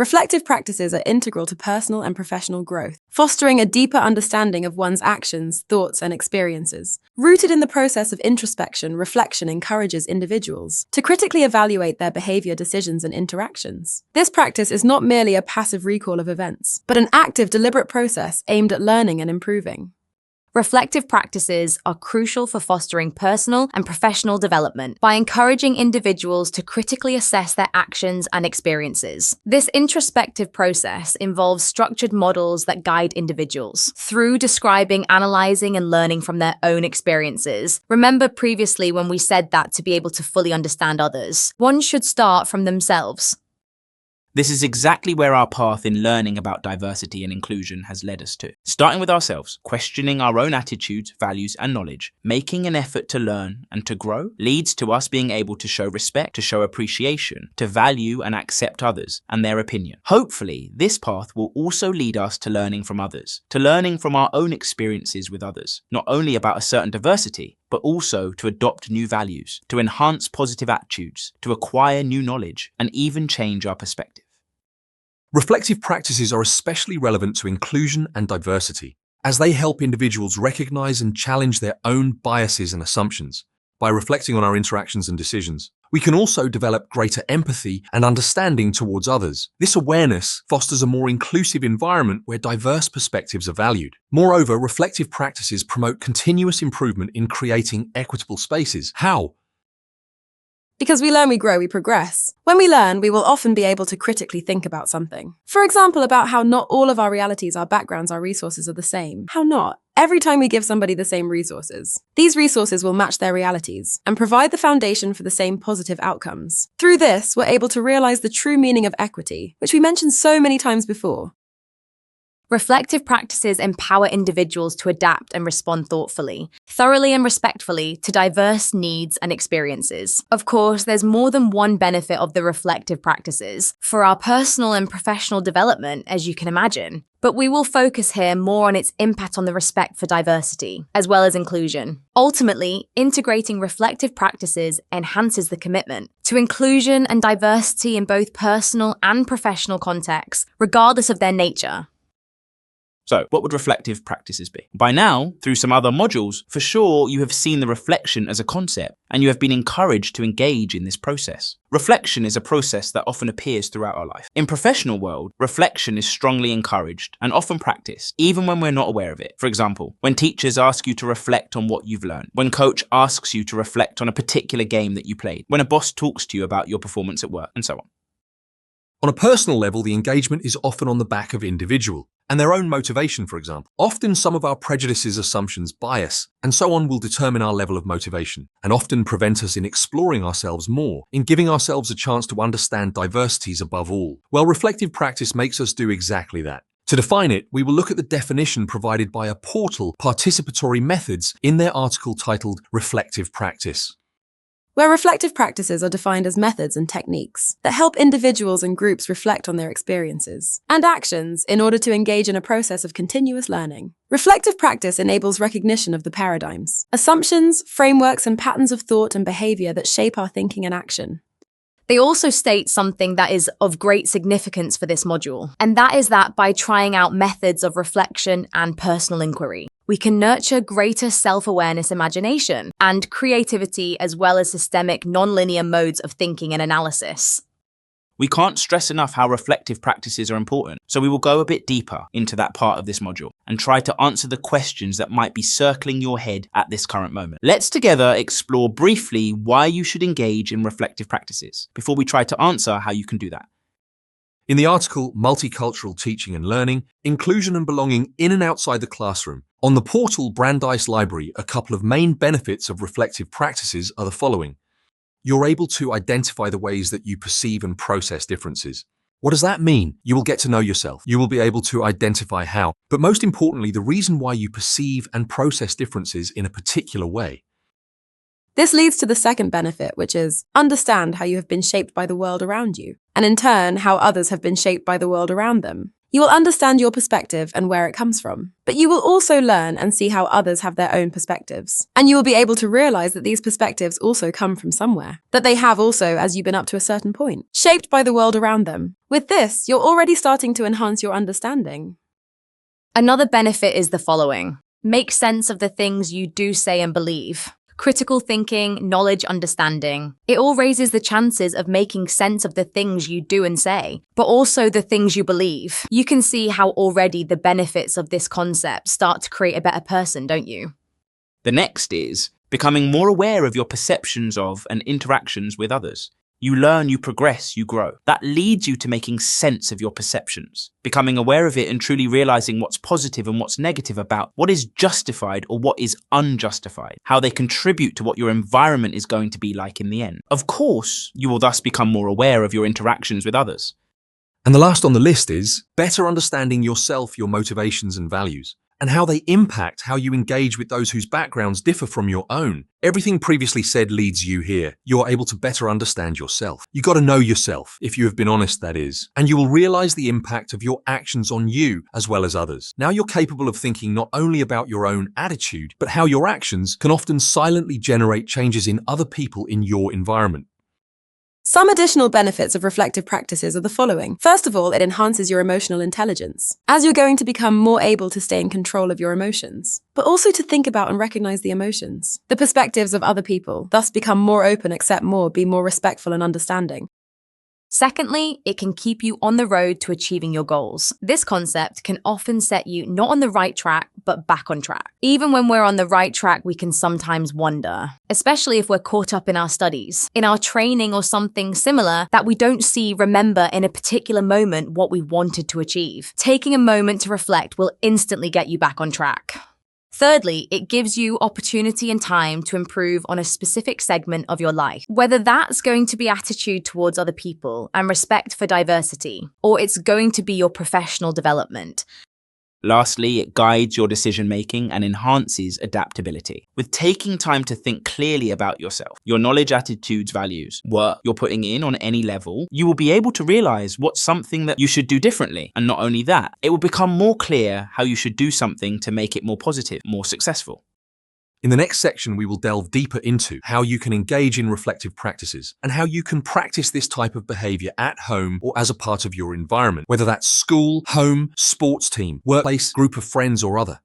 Reflective practices are integral to personal and professional growth, fostering a deeper understanding of one's actions, thoughts, and experiences. Rooted in the process of introspection, reflection encourages individuals to critically evaluate their behavior, decisions, and interactions. This practice is not merely a passive recall of events, but an active, deliberate process aimed at learning and improving. Reflective practices are crucial for fostering personal and professional development by encouraging individuals to critically assess their actions and experiences. This introspective process involves structured models that guide individuals through describing, analyzing, and learning from their own experiences. Remember previously when we said that to be able to fully understand others, one should start from themselves. This is exactly where our path in learning about diversity and inclusion has led us to. Starting with ourselves, questioning our own attitudes, values, and knowledge, making an effort to learn and to grow, leads to us being able to show respect, to show appreciation, to value and accept others and their opinion. Hopefully, this path will also lead us to learning from others, to learning from our own experiences with others, not only about a certain diversity, but also to adopt new values, to enhance positive attitudes, to acquire new knowledge, and even change our perspective. Reflective practices are especially relevant to inclusion and diversity, as they help individuals recognize and challenge their own biases and assumptions. By reflecting on our interactions and decisions, we can also develop greater empathy and understanding towards others. This awareness fosters a more inclusive environment where diverse perspectives are valued. Moreover, reflective practices promote continuous improvement in creating equitable spaces. How? Because we learn, we grow, we progress. When we learn, we will often be able to critically think about something. For example, about how not all of our realities, our backgrounds, our resources are the same. How not? Every time we give somebody the same resources, these resources will match their realities and provide the foundation for the same positive outcomes. Through this, we're able to realize the true meaning of equity, which we mentioned so many times before. Reflective practices empower individuals to adapt and respond thoughtfully, thoroughly and respectfully to diverse needs and experiences. Of course, there's more than one benefit of the reflective practices for our personal and professional development, as you can imagine. But we will focus here more on its impact on the respect for diversity, as well as inclusion. Ultimately, integrating reflective practices enhances the commitment to inclusion and diversity in both personal and professional contexts, regardless of their nature. So, what would reflective practices be? By now, through some other modules, for sure you have seen the reflection as a concept, and you have been encouraged to engage in this process. Reflection is a process that often appears throughout our life. In professional world, reflection is strongly encouraged and often practiced, even when we're not aware of it. For example, when teachers ask you to reflect on what you've learned, when coach asks you to reflect on a particular game that you played, when a boss talks to you about your performance at work, and so on. On a personal level, the engagement is often on the back of individual and their own motivation, for example. Often some of our prejudices, assumptions, bias, and so on will determine our level of motivation and often prevent us in exploring ourselves more, in giving ourselves a chance to understand diversities above all. Well, reflective practice makes us do exactly that. To define it, we will look at the definition provided by a portal, Participatory Methods, in their article titled Reflective Practice. Where reflective practices are defined as methods and techniques that help individuals and groups reflect on their experiences and actions in order to engage in a process of continuous learning. Reflective practice enables recognition of the paradigms, assumptions, frameworks, and patterns of thought and behavior that shape our thinking and action. They also state something that is of great significance for this module, and that is that by trying out methods of reflection and personal inquiry, we can nurture greater self-awareness, imagination, and creativity, as well as systemic, non-linear modes of thinking and analysis. We can't stress enough how reflective practices are important, so we will go a bit deeper into that part of this module and try to answer the questions that might be circling your head at this current moment. Let's together explore briefly why you should engage in reflective practices before we try to answer how you can do that. In the article Multicultural Teaching and Learning, Inclusion and Belonging in and Outside the Classroom, on the portal Brandeis Library, a couple of main benefits of reflective practices are the following. You're able to identify the ways that you perceive and process differences. What does that mean? You will get to know yourself. You will be able to identify how, but most importantly, the reason why you perceive and process differences in a particular way. This leads to the second benefit, which is understand how you have been shaped by the world around you, and in turn, how others have been shaped by the world around them. You will understand your perspective and where it comes from. But you will also learn and see how others have their own perspectives. And you will be able to realize that these perspectives also come from somewhere. That they have also as you've been up to a certain point, shaped by the world around them. With this, you're already starting to enhance your understanding. Another benefit is the following. Make sense of the things you do say and believe. Critical thinking, knowledge, understanding. It all raises the chances of making sense of the things you do and say, but also the things you believe. You can see how already the benefits of this concept start to create a better person, don't you? The next is becoming more aware of your perceptions of and interactions with others. You learn, you progress, you grow. That leads you to making sense of your perceptions, becoming aware of it and truly realizing what's positive and what's negative about what is justified or what is unjustified, how they contribute to what your environment is going to be like in the end. Of course, you will thus become more aware of your interactions with others. And the last on the list is better understanding yourself, your motivations and values, and how they impact how you engage with those whose backgrounds differ from your own. Everything previously said leads you here. You're able to better understand yourself. You got to know yourself, if you have been honest, that is, and you will realize the impact of your actions on you as well as others. Now you're capable of thinking not only about your own attitude, but how your actions can often silently generate changes in other people in your environment. Some additional benefits of reflective practices are the following. First of all, it enhances your emotional intelligence, as you're going to become more able to stay in control of your emotions, but also to think about and recognize the emotions, the perspectives of other people, thus become more open, accept more, be more respectful and understanding. Secondly, it can keep you on the road to achieving your goals. This concept can often set you not on the right track, but back on track. Even when we're on the right track, we can sometimes wonder, especially if we're caught up in our studies, in our training or something similar that we don't remember in a particular moment what we wanted to achieve. Taking a moment to reflect will instantly get you back on track. Thirdly, it gives you opportunity and time to improve on a specific segment of your life, whether that's going to be attitude towards other people and respect for diversity, or it's going to be your professional development. Lastly, it guides your decision-making and enhances adaptability. With taking time to think clearly about yourself, your knowledge, attitudes, values, work you're putting in on any level, you will be able to realize what's something that you should do differently. And not only that, it will become more clear how you should do something to make it more positive, more successful. In the next section, we will delve deeper into how you can engage in reflective practices and how you can practice this type of behavior at home or as a part of your environment, whether that's school, home, sports team, workplace, group of friends, or other.